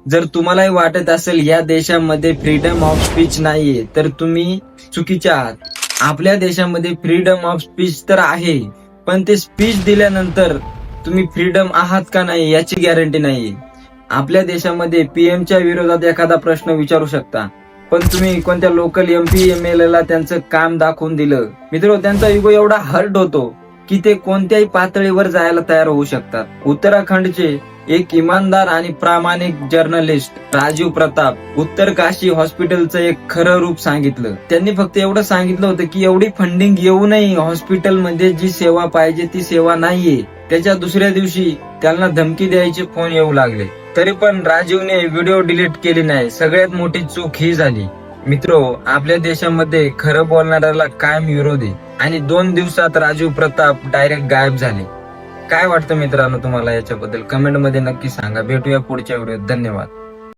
जर तुम्हालाही वाटत असेल या देशामध्ये फ्रीडम ऑफ स्पीच नाहीये तर तुम्ही चुकीचे आहात। आपल्या देशामध्ये फ्रीडम ऑफ स्पीच तर आहे, पण ते स्पीच दिल्यानंतर तुम्ही फ्रीडम आहात का नाही याची गॅरंटी नाहीये। आपल्या देशामध्ये पीएमच्या विरोधात एखादा प्रश्न विचारू शकता, पण तुम्ही कोणत्या लोकल एमपी एमएलए ला त्यांचं काम दाखवून दिलं, मित्र त्यांचा इगो एवढा हर्ट होतो की ते कोणत्याही पातळीवर जायला तयार होऊ शकतात। उत्तराखंडचे एक इमानदार आणि प्रामाणिक जर्नलिस्ट राजीव प्रताप उत्तर काशी हॉस्पिटलचं एक खरं रूप सांगितलं। त्यांनी फक्त एवढं सांगितलं होतं की एवढी फंडिंग येऊनही हॉस्पिटलमध्ये जी सेवा पाहिजे ती सेवा नाहीये। त्याच्या दुसऱ्या दिवशी त्यांना धमकी द्यायचे फोन येऊ लागले, तरी पण राजीवने व्हिडिओ डिलीट केली नाही। सगळ्यात मोठी चूक ही झाली। मित्रो, आपल्या देशामध्ये खरं बोलणाऱ्याला कायम विरोध आहे आणि 2 दिवसात राजीव प्रताप डायरेक्ट गायब झाले। काय वाटतं मित्रांनो तुम्हाला याच्याबद्दल? कमेंट मध्ये नक्की सांगा। भेटूया पुढच्या व्हिडिओत। धन्यवाद।